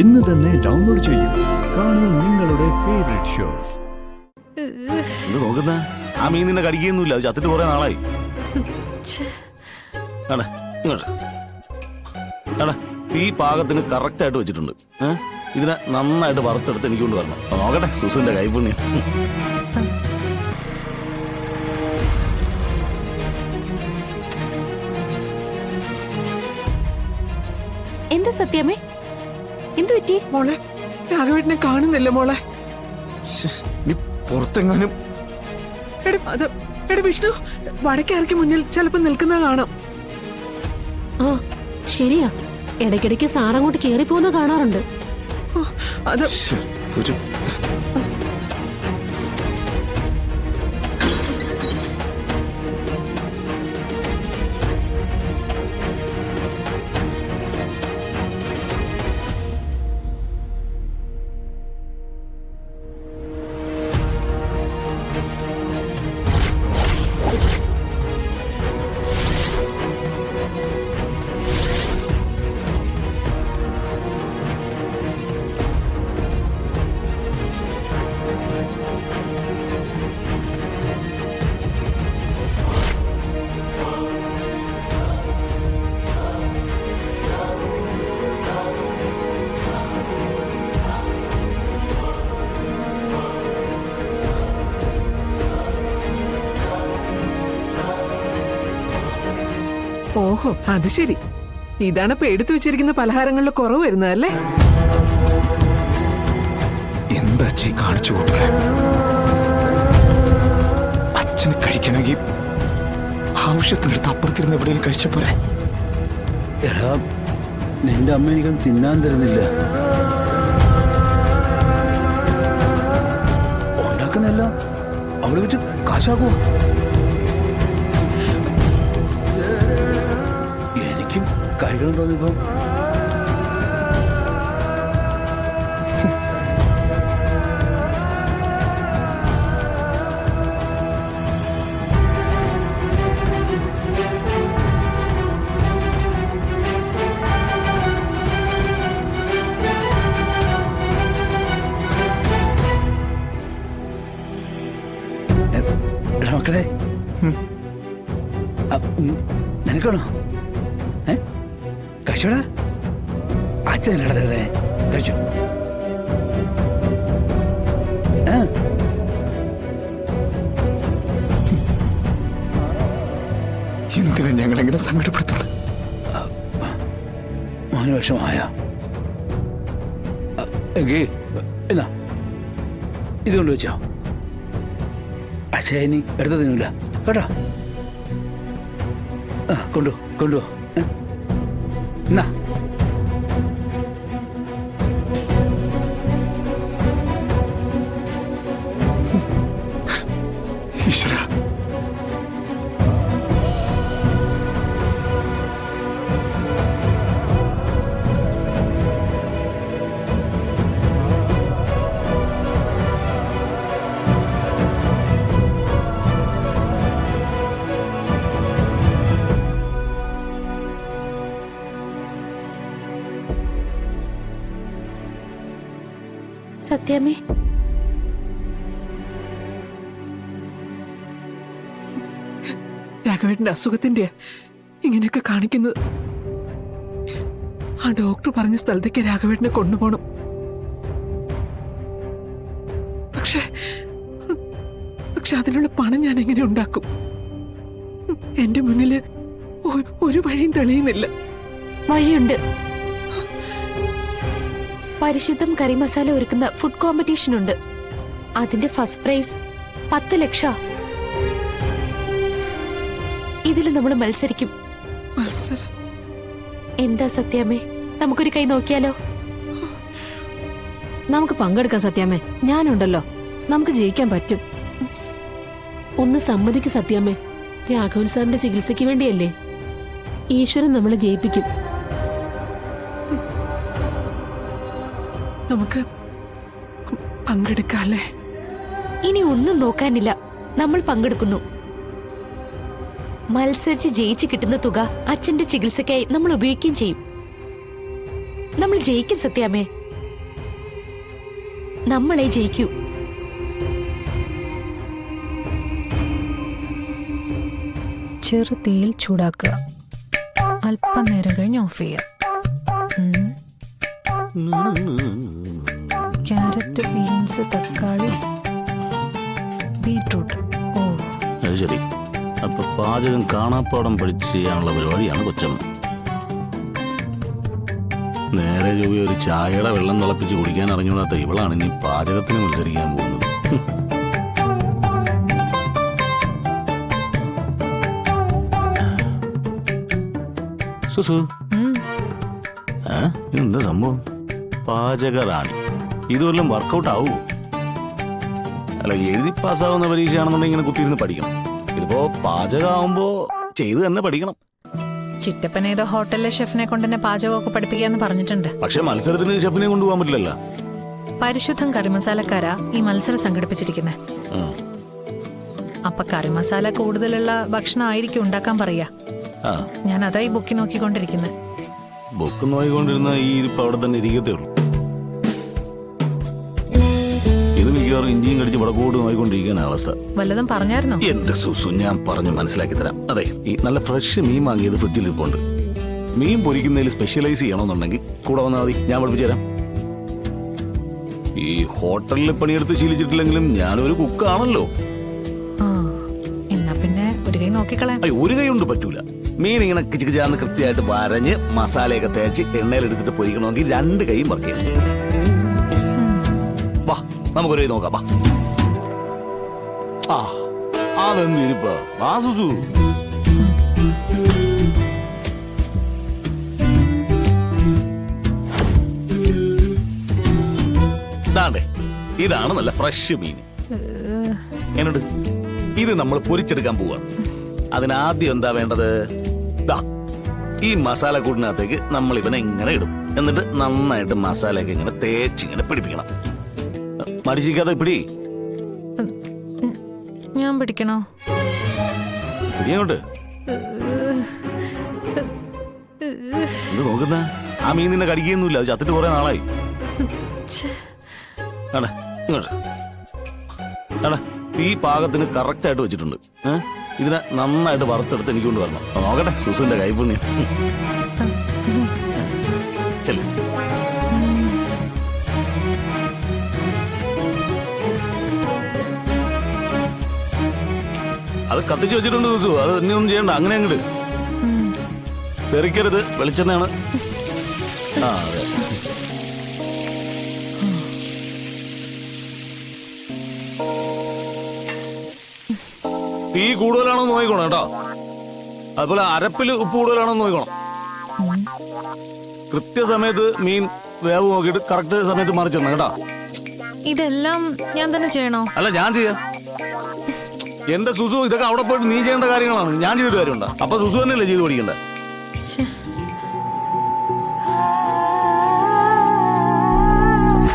ഇന്ന് തന്നെ ഡൗൺലോഡ് ചെയ്യൂ. കാണൂ നിങ്ങളുടെ ഫേവറേറ്റ് ഷോസ്. ഇത് നോക്കുന്ന ആ മീൻ നിന്നെ കടിക്കൊന്നുമില്ല. അത് ചത്തിട്ട് കുറെ നാളായി. ഈ പാകത്തിന് കറക്റ്റ് ആയിട്ട് വെച്ചിട്ടുണ്ട്. ഇതിനെ നന്നായിട്ട് വറുത്തെടുത്ത് എനിക്ക് കൊണ്ട് വരണം. നോക്കട്ടെ സുസുന്റെ കൈപ്പുണ്യം. എന്താ സത്യമേ, എന്തു പറ്റി? മോളെ, രാഘവേട്ടനെ കാണുന്നില്ല മോളെ. നീ പുറത്തെങ്ങാനും. വിഷ്ണു, വടക്കേറക്ക് മുന്നിൽ ചിലപ്പോ നിൽക്കുന്ന കാണാം. ആ ശരിയാ, ഇടയ്ക്കിടയ്ക്ക് സാറങ്ങോട്ട് കേറി പോകുന്ന കാണാറുണ്ട്. അത് ഓഹോ, അത് ശരി. ഇതാണ് ഇപ്പൊ എടുത്തു വെച്ചിരിക്കുന്ന പലഹാരങ്ങളിൽ കുറവ് വരുന്നതല്ലേ? എന്താ അച്ഛൻ കാണിച്ചു കൂട്ടുന്നത്? അച്ഛന് കഴിക്കണമെങ്കിൽ ആവശ്യത്തിനടുത്ത് അപ്പുറത്തിരുന്ന് എവിടെയും കഴിച്ച പോരെ. എടാ, നിന്റെ അമ്മ എനിക്കൊന്നും തിന്നാൻ തരുന്നില്ല. ഉണ്ടാക്കുന്നല്ല അവള് വിറ്റ് കാശാക്കുവോ? എനിക്കും കഴിക്കണം തോന്നിയപ്പോ മക്കളെ, നിനക്കാണോ കഴിച്ചോടാ? അച്ഛനല്ലേ കഴിച്ചു. എന്തിനാ ഞങ്ങളെങ്ങനെ സങ്കടപ്പെടുത്തുന്നത്? മോന് വിഷമായ എങ്കിൽ എന്നാ ഇതുകൊണ്ട് വെച്ചോ. അച്ഛനി എടുത്ത തിന്നില്ല കേട്ടോ. കൊണ്ടുപോ എന്നാ. ഈശ്വര, സത്യമേ, രാഘവേട്ടന്റെ അസുഖത്തിന്റെ ഇങ്ങനെയൊക്കെ കാണിക്കുന്നത്. ആ ഡോക്ടർ പറഞ്ഞ സ്ഥലത്തേക്ക് രാഘവേട്ടനെ കൊണ്ടുപോകണം. പക്ഷെ അതിനുള്ള പണം ഞാൻ എങ്ങനെ ഉണ്ടാക്കും? എന്റെ മുന്നില് ഒരു വഴിയും തെളിയുന്നില്ല. വഴിയുണ്ട്. പരിശുദ്ധം കറി മസാല ഒരുക്കുന്ന ഫുഡ് കോമ്പറ്റീഷൻ ഉണ്ട്. അതിന്റെ ഫസ്റ്റ് പ്രൈസ് 10 ലക്ഷം. ഇതിൽ നമ്മൾ മത്സരിക്കും. എന്താ സത്യാമ്മേ, നമുക്കൊരു കൈ നോക്കിയാലോ? നമുക്ക് പങ്കെടുക്കാം സത്യാമ്മേ, ഞാനുണ്ടല്ലോ, നമുക്ക് ജയിക്കാൻ പറ്റും. ഒന്ന് സമ്മതിക്ക് സത്യാമ്മേ, രാഘവൻ സാറിന്റെ ചികിത്സയ്ക്ക് വേണ്ടിയല്ലേ. ഈശ്വരൻ നമ്മളെ ജയിപ്പിക്കും. നമുക്ക് പങ്കെടുക്കാല്ലേ? ഇനി ഒന്നും നോക്കാനില്ല, നമ്മൾ പങ്കെടുക്കുന്നു. മത്സരിച്ച് ജയിച്ച് കിട്ടുന്ന തുക അച്ഛന്റെ ചികിത്സയ്ക്കായി നമ്മൾ ഉപയോഗിക്കുകയും ചെയ്യും. നമ്മൾ ജയിക്കും സത്യാമ്മേ. നമ്മളെ ജയിക്കൂ. ചെറു തീയിൽ ചൂടാക്കുക, അല്പനേരം കഴിഞ്ഞ് ഓഫ് ചെയ്യാം. ക്യാരറ്റ്, ബീൻസ്, തക്കാളി, ബീട്രൂട്ട്. ഓ, അത് ശരി. അപ്പൊ പാചകം കാണാപ്പാടം പഠിച്ച് ചെയ്യാനുള്ള പരിപാടിയാണ് കൊച്ചമ്മ. നേരെ ജോലി ഒരു ചായയുടെ വെള്ളം തിളപ്പിച്ച് കുടിക്കാൻ അറിഞ്ഞൂടാത്ത ഇവളാണ് ഇനി പാചകത്തിന് മത്സരിക്കാൻ പോകുന്നത്. സുസു, ഇതെന്താ സംഭവം? പാചകറാണി ഇതുവല്ലം വർക്കൗട്ട് ആവൂ? അല്ല, എഴുതി പാസ്സാവുന്ന പരീക്ഷയാണെന്നുണ്ടെങ്കിൽ ഇങ്ങനെ കുത്തിയിരുന്ന് പഠിക്കണം. ഇതിപ്പോ പാചകമാകുമ്പോ ചെയ്ത് തന്നെ പഠിക്കണം. ചിറ്റപ്പൻ ഏതോ ഹോട്ടലിലെ ഷെഫിനെ കൊണ്ട് തന്നെ പാചകമൊക്കെ പഠിപ്പിക്കാന്ന് പറഞ്ഞിട്ടുണ്ട്. പക്ഷെ മത്സരത്തിന് ഷെഫിനെ കൊണ്ടുപോകാൻ പറ്റില്ലല്ലോ. പരിശുദ്ധം കറിമസാലക്കാരാ ഈ മത്സരം സംഘടിപ്പിച്ചിരിക്കുന്നത്. അപ്പൊ കറിമസാല കൂടുതലുള്ള ഭക്ഷണം ആയിരിക്കും ഉണ്ടാക്കാൻ പറയാ. ഞാൻ അതായി ബുക്കി നോക്കിക്കൊണ്ടിരിക്കുന്നത്. ബുക്ക് നോക്കിക്കൊണ്ടിരുന്ന ഈ ഇരിപ്പ് അവിടെ തന്നെ ഇരിക്കത്തേ ഉള്ളൂ. ഇത് മിക്കവാറും ഇഞ്ചിയും കടിച്ച് വടക്കോട്ട് നോക്കിക്കൊണ്ടിരിക്കുന്ന അവസ്ഥ. വല്ലതും പറഞ്ഞായിരുന്നോ? എന്റെ സുസു, ഞാൻ പറഞ്ഞു മനസ്സിലാക്കി തരാം. അതെ, ഈ നല്ല ഫ്രഷ് മീൻ വാങ്ങിയത് ഫ്രിഡ്ജിൽ ഇരിപ്പുണ്ട്. മീൻ പൊരിക്കുന്നതിൽ സ്പെഷ്യലൈസ് ചെയ്യണമെന്നുണ്ടെങ്കിൽ കൂടെ വന്നാൽ മതി, ഞാൻ പഠിപ്പിച്ചു തരാം. ഈ ഹോട്ടലിൽ പണിയെടുത്ത് ശീലിച്ചിട്ടില്ലെങ്കിലും ഞാനൊരു കുക്കാണല്ലോ. എന്നാ പിന്നെ ഒരു കൈ നോക്കിക്കളയാം. അയ്യോ, ഒരു കൈ കൊണ്ട് പറ്റൂല. മീൻ ഇങ്ങനെ കിച്ചിക്കിച്ചാന്ന് കൃത്യമായിട്ട് വരഞ്ഞ് മസാലയൊക്കെ തേച്ച് എണ്ണയിലെടുത്തിട്ട് പൊരിക്കണമെങ്കിൽ 2 കൈയും വർക്ക് ചെയ്യണം. വാ, നമുക്കൊരു കൈ നോക്കാം. വാ. അതെന്തിരിപ്പാ? വാ സുസു. ഇതാണ് നല്ല ഫ്രഷ് മീൻ. എന്നോട് ഇത് നമ്മൾ പൊരിച്ചെടുക്കാൻ പോവാണ്. അതിനാദ്യം എന്താ വേണ്ടത്? ഈ മസാല കൂടിനകത്തേക്ക് നമ്മൾ ഇവനെ ഇങ്ങനെ ഇടും. എന്നിട്ട് നന്നായിട്ട് മസാലയൊക്കെ ഇങ്ങനെ തേച്ചിങ്ങനെ പിടിപ്പിക്കണം. മടിച്ചിരിക്കാതെ പിടി. ഞാൻ പിടിക്കണോ? പിടിയോട്ട് എന്ത് നോക്കുന്ന? ആ മീൻ നിന്നെ കടിക്കൊന്നുമില്ല. അത് ചത്തിട്ട് കുറെ നാളായി. ഈ പാകത്തിന് കറക്റ്റ് ആയിട്ട് വെച്ചിട്ടുണ്ട്. ഇതിനെ നന്നായിട്ട് വറുത്തെടുത്ത് എനിക്ക് കൊണ്ട് വരണം. നോക്കട്ടെ സുസുന്റെ കൈപുണ്യം. ചെല്ലു. അത് കത്തിച്ച് വെച്ചിട്ടുണ്ട് സുസു. അത് ഇനി ഒന്നും ചെയ്യണ്ട. അങ്ങനെ അങ്ങോട്ട് തെറിക്കരുത്. വെളിച്ചെണ്ണയാണ്. അതെ. തീ കൂടുതലാണോ നോക്കണം കേട്ടോ. അതുപോലെ അരപ്പില് ഉപ്പ് കൂടുതലാണോ നോക്കണം. കൃത്യസമയത്ത് മീൻ വേവ് നോക്കിയിട്ട് കറക്റ്റ് സമയത്ത് മറിച്ചിടണം കേട്ടോ. ഇതെല്ലാം ഞാൻ തന്നെ ചെയ്യണോ? അല്ല, ഞാൻ ചെയ്യാം. എന്റെ സുസു, ഇതൊക്കെ അവിടെ പോയിട്ട് നീ ചെയ്യേണ്ട കാര്യങ്ങളാണ്. ഞാൻ ചെയ്തിട്ട് കാര്യമുണ്ടോ? അപ്പൊ സുസു തന്നെയല്ലേ ചെയ്ത് പഠിക്കണ്ടേ?